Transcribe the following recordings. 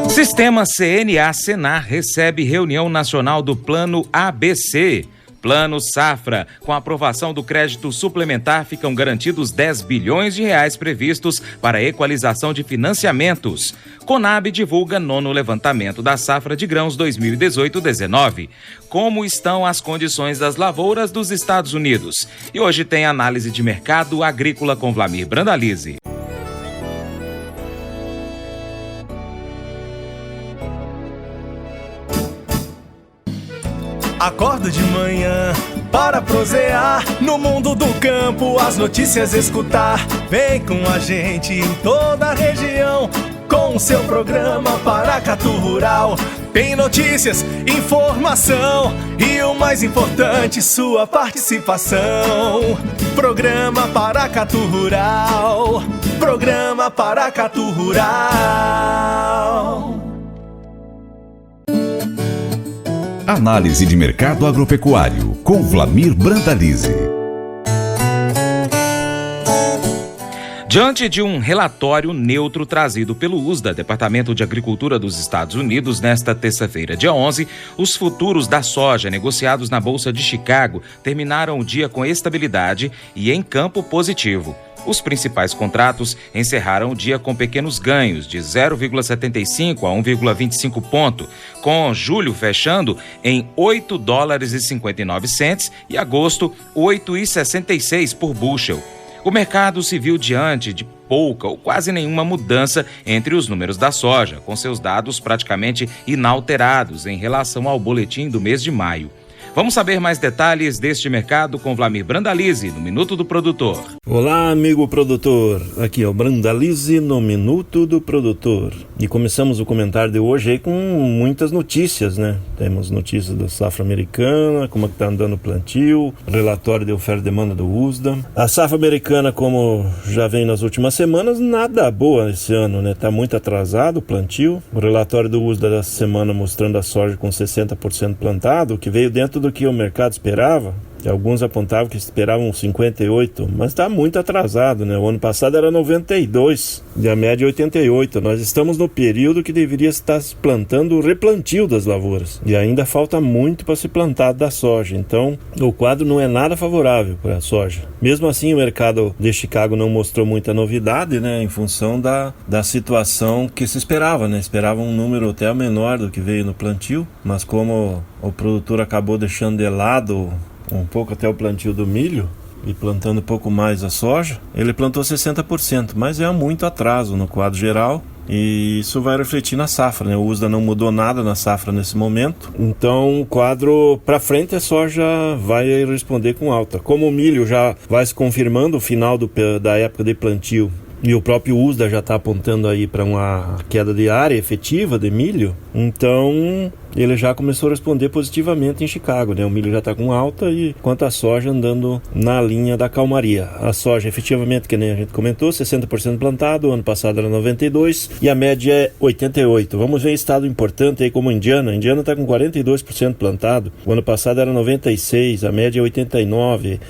Sistema CNA-Senar recebe reunião nacional do Plano ABC. Plano Safra. Com a aprovação do crédito suplementar, ficam garantidos 10 bilhões de reais previstos para equalização de financiamentos. Conab divulga 9º levantamento da safra de grãos 2018-19. Como estão as condições das lavouras dos Estados Unidos? E hoje tem análise de mercado agrícola com Vlamir Brandalize. Acordo de manhã para prosear no mundo do campo, as notícias escutar. Vem com a gente em toda a região com o seu programa Paracatu Rural. Tem notícias, informação e o mais importante, sua participação. Programa Paracatu Rural. Programa Paracatu Rural. Análise de mercado agropecuário, com Vlamir Brandalize. Diante de um relatório neutro trazido pelo USDA, Departamento de Agricultura dos Estados Unidos, nesta terça-feira, dia 11, os futuros da soja negociados na Bolsa de Chicago terminaram o dia com estabilidade e em campo positivo. Os principais contratos encerraram o dia com pequenos ganhos de 0,75 a 1,25 ponto, com julho fechando em $8,59 e agosto 8,66 por bushel. O mercado se viu diante de pouca ou quase nenhuma mudança entre os números da soja, com seus dados praticamente inalterados em relação ao boletim do mês de maio. Vamos saber mais detalhes deste mercado com Vlamir Brandalize, no Minuto do Produtor. Olá, amigo produtor. Aqui é o Brandalize no Minuto do Produtor. E começamos o comentário de hoje aí com muitas notícias, né? Temos notícias da safra americana, como é que está andando o plantio, relatório de oferta e demanda do USDA. A safra americana, como já vem nas últimas semanas, nada boa esse ano, né? Está muito atrasado o plantio. O relatório do USDA dessa semana mostrando a soja com 60% plantado, que veio dentro do que o mercado esperava. Alguns apontavam que esperavam 58, mas está muito atrasado, né? O ano passado era 92 e a média 88. Nós estamos no período que deveria estar se plantando o replantio das lavouras e ainda falta muito para se plantar da soja. Então, o quadro não é nada favorável para a soja. Mesmo assim, o mercado de Chicago não mostrou muita novidade, né? Em função da situação que se esperava, né? Esperava um número até menor do que veio no plantio, mas como o produtor acabou deixando de lado um pouco até o plantio do milho e plantando um pouco mais a soja, ele plantou 60%, mas é muito atraso no quadro geral e isso vai refletir na safra, né? O USDA não mudou nada na safra nesse momento, então o quadro para frente a soja vai responder com alta. Como o milho já vai se confirmando o final da época de plantio e o próprio USDA já está apontando aí para uma queda de área efetiva de milho, então ele já começou a responder positivamente em Chicago, né? O milho já está com alta e quanto a soja andando na linha da calmaria. A soja efetivamente, que nem a gente comentou, 60% plantado, o ano passado era 92 e a média é 88. Vamos ver estado importante aí como Indiana. Indiana está com 42% plantado, o ano passado era 96, a média é 89.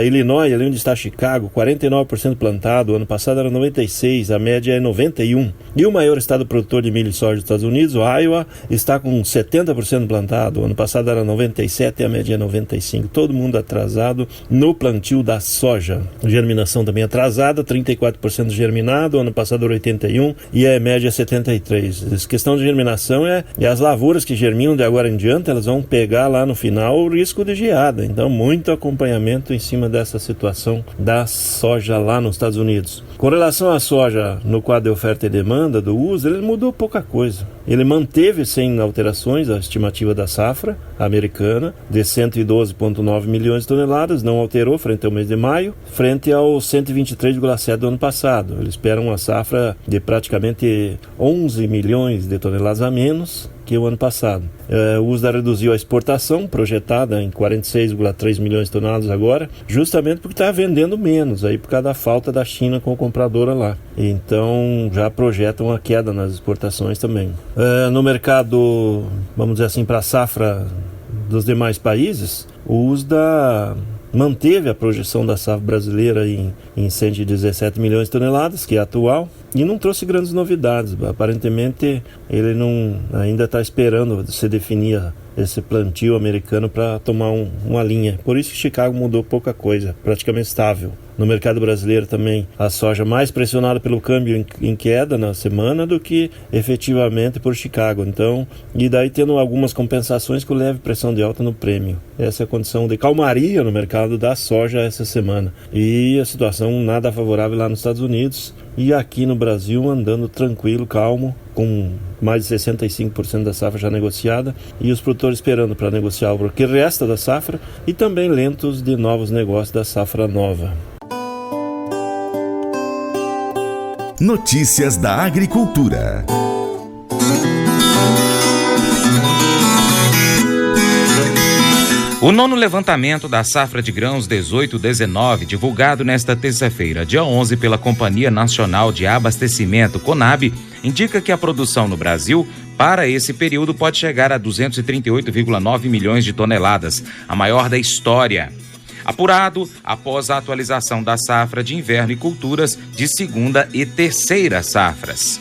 Illinois, ali onde está Chicago, 49% plantado, o ano passado era 96, a média é 91. E o maior estado produtor de milho e soja dos Estados Unidos, o Iowa, está com 70% plantado, o ano passado era 97 e a média é 95. Todo mundo atrasado no plantio da soja. Germinação também atrasada, 34% germinado, o ano passado era 81 e a média é 73. Essa questão de germinação é as lavouras que germinam de agora em diante, elas vão pegar lá no final o risco de geada. Então, muito acompanhamento em cima dessa situação da soja lá nos Estados Unidos. Com relação à soja no quadro de oferta e demanda do USDA, ele mudou pouca coisa. Ele manteve sem alterações a estimativa da safra americana de 112,9 milhões de toneladas, não alterou frente ao mês de maio, frente aos 123,7 do ano passado. Eles esperam uma safra de praticamente 11 milhões de toneladas a menos que o ano passado. O USDA reduziu a exportação, projetada em 46,3 milhões de toneladas agora, justamente porque está vendendo menos, aí por causa da falta da China com a compradora lá. Então já projetam uma queda nas exportações também. No mercado, vamos dizer assim, para a safra dos demais países, o USDA manteve a projeção da safra brasileira em 117 milhões de toneladas, que é atual, e não trouxe grandes novidades. Aparentemente, ele ainda está esperando se definir esse plantio americano para tomar uma linha. Por isso que Chicago mudou pouca coisa, praticamente estável. No mercado brasileiro também, a soja mais pressionada pelo câmbio em queda na semana do que efetivamente por Chicago. Então, e daí tendo algumas compensações com leve pressão de alta no prêmio. Essa é a condição de calmaria no mercado da soja essa semana. E a situação nada favorável lá nos Estados Unidos e aqui no Brasil andando tranquilo, calmo, com mais de 65% da safra já negociada e os produtores esperando para negociar o que resta da safra e também lentos de novos negócios da safra nova. Notícias da Agricultura. O 9º levantamento da safra de grãos 18-19, divulgado nesta terça-feira, dia 11, pela Companhia Nacional de Abastecimento, CONAB, indica que a produção no Brasil para esse período pode chegar a 238,9 milhões de toneladas, a maior da história. Apurado após a atualização da safra de inverno e culturas de segunda e terceira safras.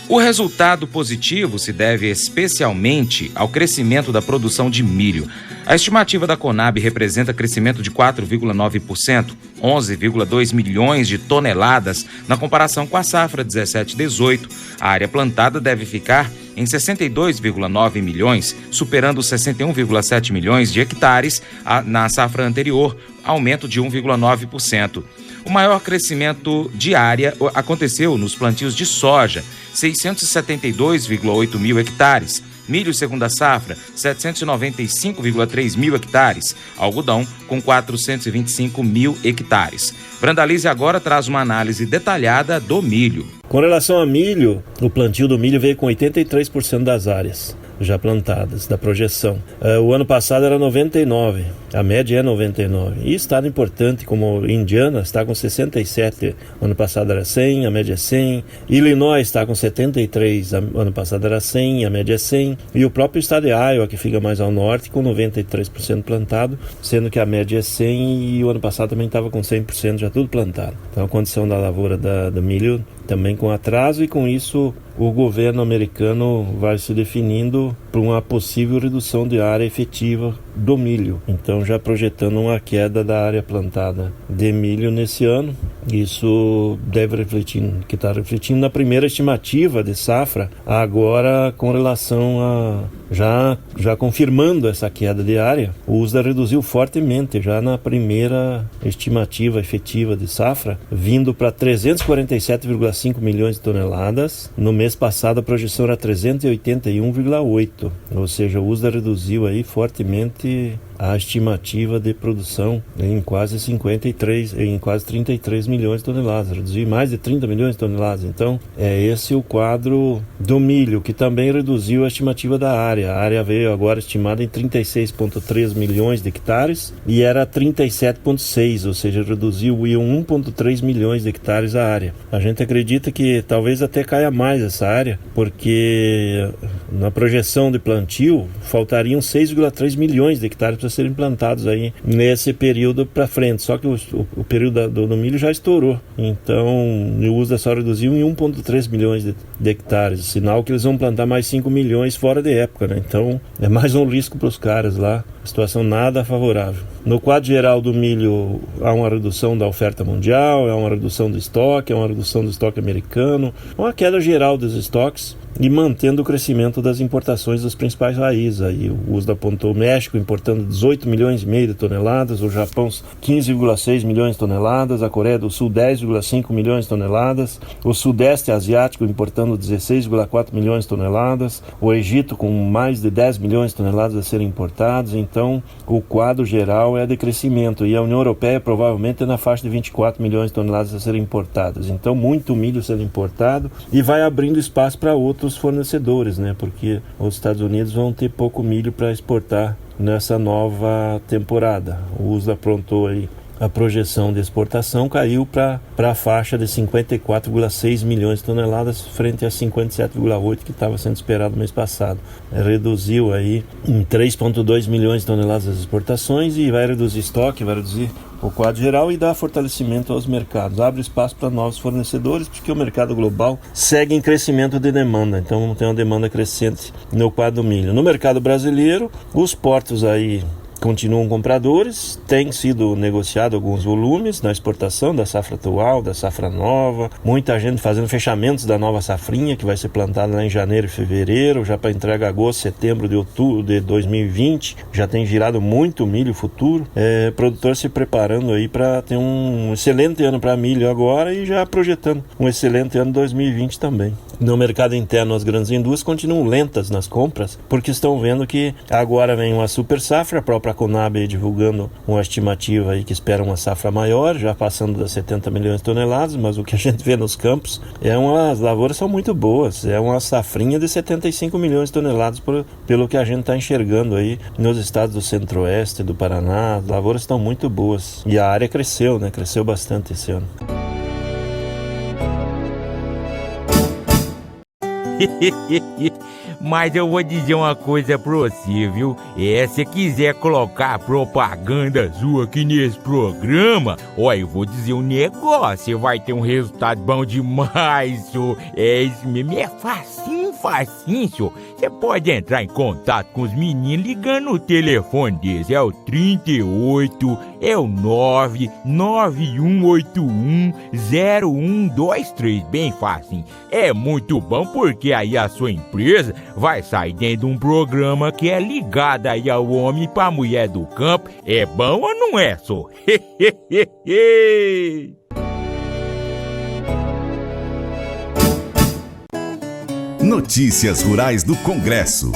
O resultado positivo se deve especialmente ao crescimento da produção de milho. A estimativa da CONAB representa crescimento de 4,9%, 11,2 milhões de toneladas, na comparação com a safra 17-18. A área plantada deve ficar em 62,9 milhões, superando 61,7 milhões de hectares na safra anterior, aumento de 1,9%. O maior crescimento de área aconteceu nos plantios de soja, 672,8 mil hectares, milho segunda safra, 795,3 mil hectares, algodão com 425 mil hectares. Brandalize agora traz uma análise detalhada do milho. Com relação a milho, o plantio do milho veio com 83% das áreas já plantadas, da projeção. O ano passado era 99%, a média é 99%. E estado importante como Indiana está com 67%, ano passado era 100%, a média é 100%. Illinois está com 73%, ano passado era 100%, a média é 100%. E o próprio estado de Iowa, que fica mais ao norte, com 93% plantado, sendo que a média é 100% e o ano passado também estava com 100% já tudo plantado. Então a condição da lavoura do milho também com atraso, e com isso o governo americano vai se definindo para uma possível redução de área efetiva do milho. Então já projetando uma queda da área plantada de milho nesse ano. Isso deve refletir, que está refletindo na primeira estimativa de safra, agora com relação a já confirmando essa queda de área. O USDA reduziu fortemente já na primeira estimativa efetiva de safra, vindo para 347,5 milhões de toneladas. No mês passado a projeção era 381,8, ou seja, o USDA reduziu aí fortemente a estimativa de produção em quase 33 milhões de toneladas, reduziu mais de 30 milhões de toneladas. Então, é esse o quadro do milho, que também reduziu a estimativa da área. A área veio agora estimada em 36,3 milhões de hectares e era 37,6, ou seja, reduziu em 1,3 milhões de hectares a área. A gente acredita que talvez até caia mais essa área, porque na projeção de plantio faltariam 6,3 milhões de hectares para serem plantados aí nesse período para frente. Só que o período do milho já estourou. Então o USDA só reduziu em 1,3 milhões de hectares. Sinal que eles vão plantar mais 5 milhões fora de época, né? Então é mais um risco para os caras lá. Situação nada favorável. No quadro geral do milho, há uma redução da oferta mundial, há uma redução do estoque, há uma redução do estoque americano, uma queda geral dos estoques e mantendo o crescimento das importações dos principais países. Aí o USDA apontou o México importando 18 milhões e meio de toneladas, o Japão 15,6 milhões de toneladas, a Coreia do Sul 10,5 milhões de toneladas, o Sudeste Asiático importando 16,4 milhões de toneladas, o Egito com mais de 10 milhões de toneladas a serem importados. Então o quadro geral é de crescimento e a União Europeia provavelmente é na faixa de 24 milhões de toneladas a serem importadas. Então muito milho sendo importado e vai abrindo espaço para outros fornecedores, né? Porque os Estados Unidos vão ter pouco milho para exportar nessa nova temporada. O USDA aprontou aí a projeção de exportação caiu para a faixa de 54,6 milhões de toneladas frente a 57,8 que estava sendo esperado no mês passado. Reduziu aí em 3,2 milhões de toneladas as exportações e vai reduzir estoque, vai reduzir o quadro geral e dá fortalecimento aos mercados. Abre espaço para novos fornecedores, porque o mercado global segue em crescimento de demanda. Então tem uma demanda crescente no quadro do milho. No mercado brasileiro, os portos aí continuam compradores, tem sido negociado alguns volumes na exportação da safra atual, da safra nova, muita gente fazendo fechamentos da nova safrinha que vai ser plantada lá em janeiro e fevereiro, já para entrega agosto, setembro de outubro de 2020, já tem girado muito milho futuro, produtor se preparando aí para ter um excelente ano para milho agora e já projetando um excelente ano 2020 também. No mercado interno, as grandes indústrias continuam lentas nas compras, porque estão vendo que agora vem uma super safra, a própria Conab aí divulgando uma estimativa aí que espera uma safra maior, já passando das 70 milhões de toneladas, mas o que a gente vê nos campos as lavouras são muito boas, é uma safrinha de 75 milhões de toneladas pelo que a gente está enxergando aí nos estados do Centro-Oeste, do Paraná, as lavouras estão muito boas e a área cresceu, né? Cresceu bastante esse ano. Mas eu vou dizer uma coisa pra você, viu? Se quiser colocar propaganda sua aqui nesse programa, eu vou dizer um negócio, você vai ter um resultado bom demais, senhor. Isso mesmo, é facinho, senhor. Você pode entrar em contato com os meninos ligando no telefone deles, é o 38, é o 991810123, bem facinho. É muito bom porque aí a sua empresa vai sair dentro de um programa que é ligado aí ao homem para a mulher do campo. É bom ou não é, só? Notícias Rurais do Congresso.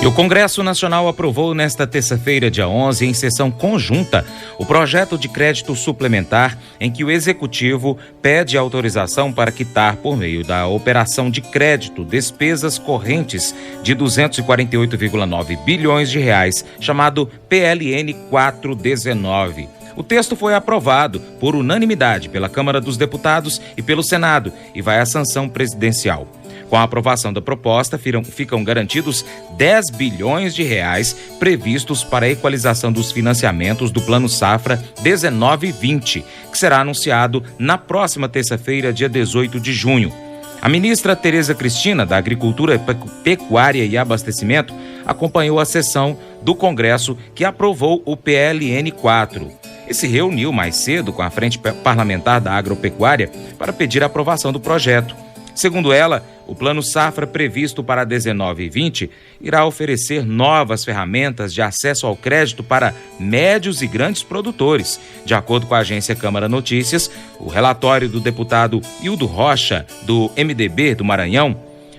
E o Congresso Nacional aprovou nesta terça-feira, dia 11, em sessão conjunta, o projeto de crédito suplementar em que o Executivo pede autorização para quitar, por meio da operação de crédito, despesas correntes de 248,9 bilhões de reais, chamado PLN 419. O texto foi aprovado por unanimidade pela Câmara dos Deputados e pelo Senado e vai à sanção presidencial. Com a aprovação da proposta, ficam garantidos 10 bilhões de reais previstos para a equalização dos financiamentos do Plano Safra 19-20, que será anunciado na próxima terça-feira, dia 18 de junho. A ministra Tereza Cristina, da Agricultura, Pecuária e Abastecimento, acompanhou a sessão do Congresso que aprovou o PLN 4. E se reuniu mais cedo com a Frente Parlamentar da Agropecuária para pedir a aprovação do projeto. Segundo ela, o Plano Safra previsto para 19 e 20 irá oferecer novas ferramentas de acesso ao crédito para médios e grandes produtores. De acordo com a agência Câmara Notícias, o relatório do deputado Hildo Rocha, do MDB do Maranhão,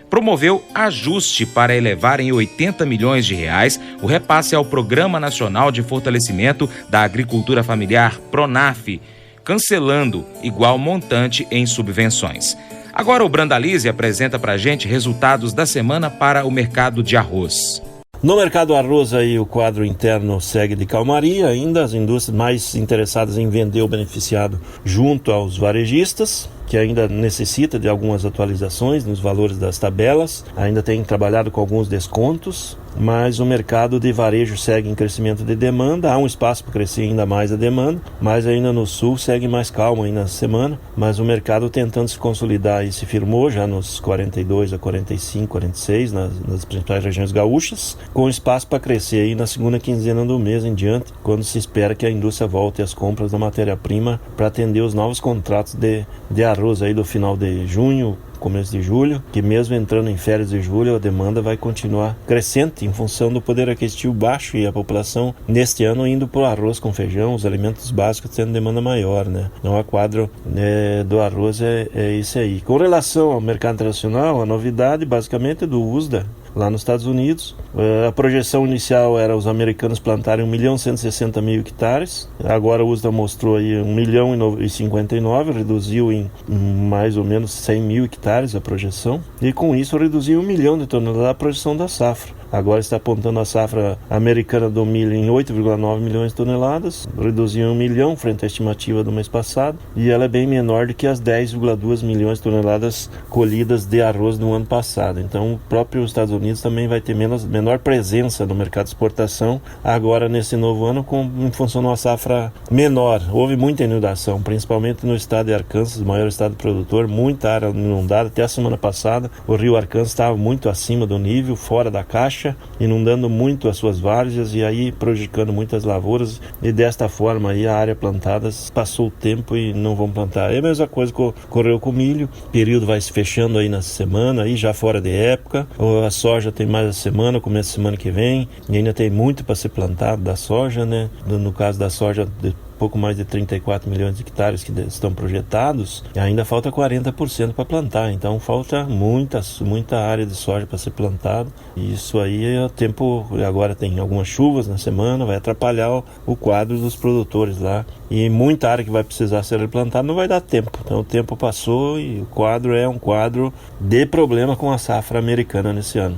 promoveu ajuste para elevar em 80 milhões de reais o repasse ao Programa Nacional de Fortalecimento da Agricultura Familiar, PRONAF, cancelando igual montante em subvenções. Agora o Brandalize apresenta pra gente resultados da semana para o mercado de arroz. No mercado arroz aí o quadro interno segue de calmaria, ainda as indústrias mais interessadas em vender o beneficiado junto aos varejistas, que ainda necessita de algumas atualizações nos valores das tabelas, ainda tem trabalhado com alguns descontos, mas o mercado de varejo segue em crescimento de demanda, há um espaço para crescer ainda mais a demanda, mas ainda no sul segue mais calmo aí na semana, mas o mercado tentando se consolidar e se firmou já nos 42 a 45, 46 nas principais regiões gaúchas, com espaço para crescer aí na segunda quinzena do mês em diante, quando se espera que a indústria volte às compras da matéria-prima para atender os novos contratos de arroz aí do final de junho, começo de julho, que mesmo entrando em férias de julho, a demanda vai continuar crescente em função do poder aquisitivo baixo e a população neste ano indo para o arroz com feijão, os alimentos básicos tendo demanda maior, né? Então o quadro do arroz é isso aí. Com relação ao mercado internacional, a novidade basicamente é do USDA, lá nos Estados Unidos. A projeção inicial era os americanos plantarem 1.160.000 hectares. Agora o USDA mostrou aí 1.059.000, reduziu em mais ou menos 100.000 hectares a projeção. E com isso reduziu 1 milhão de toneladas a projeção da safra. agora está apontando a safra americana do milho em 8,9 milhões de toneladas, reduziu em 1 milhão frente à estimativa do mês passado, e ela é bem menor do que as 10,2 milhões de toneladas colhidas de arroz no ano passado. Então, o próprio Estados Unidos também vai ter menor presença no mercado de exportação agora nesse novo ano, em função de uma safra menor. Houve muita inundação, principalmente no estado de Arkansas, o maior estado produtor, muita área inundada. Até a semana passada, o rio Arkansas estava muito acima do nível, fora da caixa, inundando muito as suas várzeas e aí prejudicando muitas lavouras, e desta forma aí a área plantada passou o tempo e não vão plantar. É a mesma coisa que ocorreu com o milho, o período vai se fechando aí nessa semana, aí já fora de época. A soja tem mais a semana, começa a semana que vem, e ainda tem muito para ser plantado da soja, né? No caso da soja, pouco mais de 34 milhões de hectares que estão projetados, e ainda falta 40% para plantar, então falta muita área de soja para ser plantado, e isso aí é o tempo. Agora tem algumas chuvas na semana, vai atrapalhar o quadro dos produtores lá, e muita área que vai precisar ser replantada não vai dar tempo. Então o tempo passou e o quadro é um quadro de problema com a safra americana nesse ano.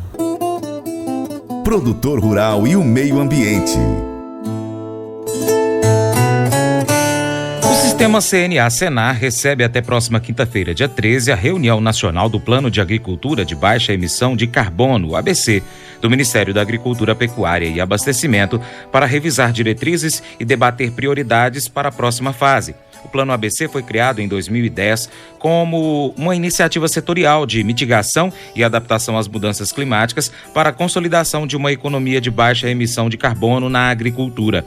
Produtor rural e o meio ambiente. O Sistema CNA-Senar recebe até próxima quinta-feira, dia 13, a reunião nacional do Plano de Agricultura de Baixa Emissão de Carbono, ABC, do Ministério da Agricultura, Pecuária e Abastecimento, para revisar diretrizes e debater prioridades para a próxima fase. O Plano ABC foi criado em 2010 como uma iniciativa setorial de mitigação e adaptação às mudanças climáticas para a consolidação de uma economia de baixa emissão de carbono na agricultura.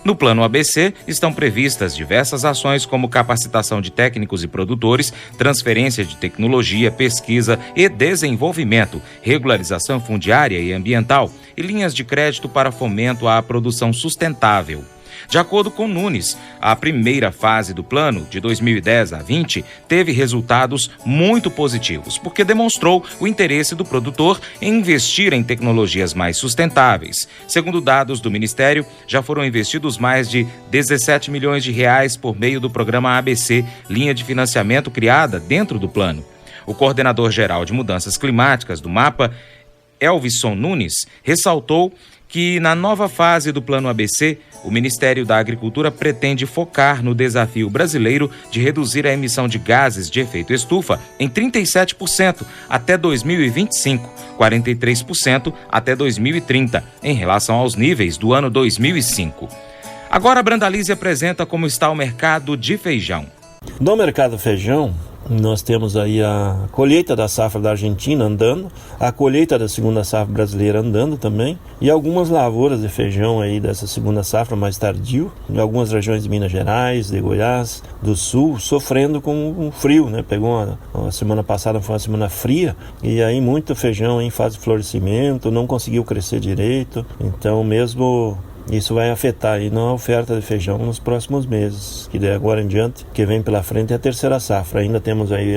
No Plano ABC estão previstas diversas ações como capacitação de técnicos e produtores, transferência de tecnologia, pesquisa e desenvolvimento, regularização fundiária e ambiental e linhas de crédito para fomento à produção sustentável. De acordo com Nunes, a primeira fase do plano, de 2010 a 20, teve resultados muito positivos, porque demonstrou o interesse do produtor em investir em tecnologias mais sustentáveis. Segundo dados do Ministério, já foram investidos mais de 17 milhões de reais por meio do programa ABC, linha de financiamento criada dentro do plano. O coordenador-geral de mudanças climáticas do MAPA, Elvisson Nunes, ressaltou que na nova fase do Plano ABC, o Ministério da Agricultura pretende focar no desafio brasileiro de reduzir a emissão de gases de efeito estufa em 37% até 2025, 43% até 2030, em relação aos níveis do ano 2005. Agora a Brandalize apresenta como está o mercado de feijão. No mercado feijão, nós temos aí a colheita da safra da Argentina andando, a colheita da segunda safra brasileira andando também, e algumas lavouras de feijão aí dessa segunda safra mais tardio, em algumas regiões de Minas Gerais, de Goiás, do Sul, sofrendo com um frio, né? Pegou uma semana passada, foi uma semana fria, e aí muito feijão em fase de florescimento, não conseguiu crescer direito, então mesmo isso vai afetar aí na oferta de feijão nos próximos meses, que daí agora em diante, que vem pela frente é a terceira safra. Ainda temos aí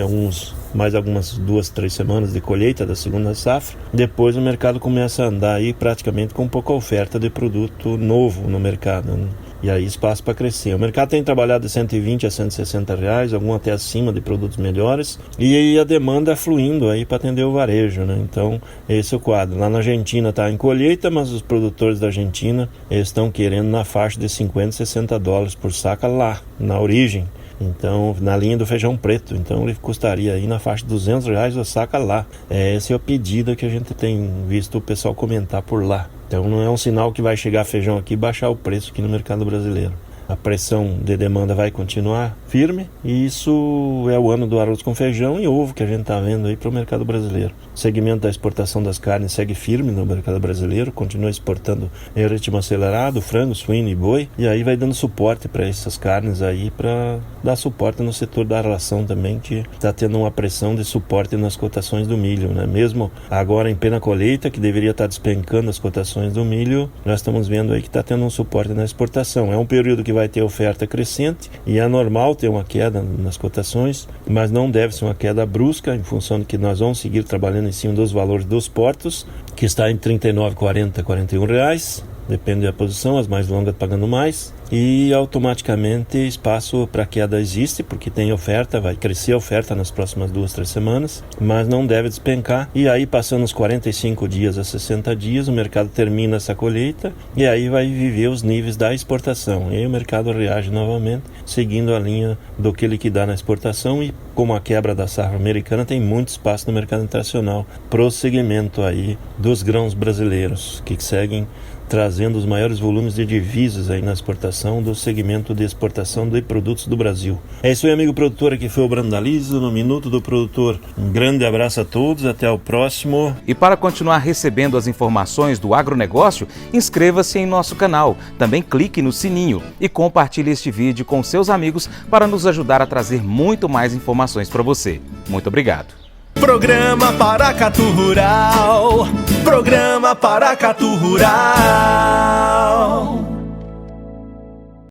mais algumas 2-3 semanas de colheita da segunda safra. Depois o mercado começa a andar aí praticamente com pouca oferta de produto novo no mercado, né? E aí espaço para crescer. O mercado tem trabalhado de 120 a 160 reais, algum até acima de produtos melhores, e aí a demanda fluindo aí para atender o varejo, né? Então esse é o quadro. Lá na Argentina está em colheita, mas os produtores da Argentina estão querendo na faixa de 50 a 60 dólares por saca lá, na origem. Então, na linha do feijão preto, então ele custaria aí na faixa de 200 reais a saca lá. Esse é o pedido que a gente tem visto o pessoal comentar por lá. Então não é um sinal que vai chegar feijão aqui e baixar o preço aqui no mercado brasileiro. A pressão de demanda vai continuar firme, e isso é o ano do arroz com feijão e ovo que a gente está vendo aí para o mercado brasileiro. O segmento da exportação das carnes segue firme no mercado brasileiro, continua exportando em ritmo acelerado, frango, suíno e boi, e aí vai dando suporte para essas carnes aí, para dar suporte no setor da ração também, que está tendo uma pressão de suporte nas cotações do milho, né? Mesmo agora em plena colheita, que deveria estar despencando as cotações do milho, nós estamos vendo aí que está tendo um suporte na exportação. É um período que vai ter oferta crescente e é normal ter uma queda nas cotações, mas não deve ser uma queda brusca, em função de que nós vamos seguir trabalhando em cima dos valores dos portos, que está em 39, 40, 41 reais, depende da posição, as mais longas pagando mais, e automaticamente espaço para queda existe, porque tem oferta, vai crescer a oferta nas próximas 2-3 semanas, mas não deve despencar. E aí, passando os 45 dias a 60 dias, o mercado termina essa colheita e aí vai viver os níveis da exportação. E aí o mercado reage novamente, seguindo a linha do que liquidar na exportação, e como a quebra da safra americana, tem muito espaço no mercado internacional para o segmento aí dos grãos brasileiros, que seguem trazendo os maiores volumes de divisas aí na exportação do segmento de exportação de produtos do Brasil. É isso aí, amigo produtor, aqui foi o Brandalize no Minuto do Produtor. Um grande abraço a todos, até o próximo. E para continuar recebendo as informações do agronegócio, inscreva-se em nosso canal. Também clique no sininho e compartilhe este vídeo com seus amigos para nos ajudar a trazer muito mais informações para você. Muito obrigado. Programa Paracatu Rural. Programa Paracatu Rural.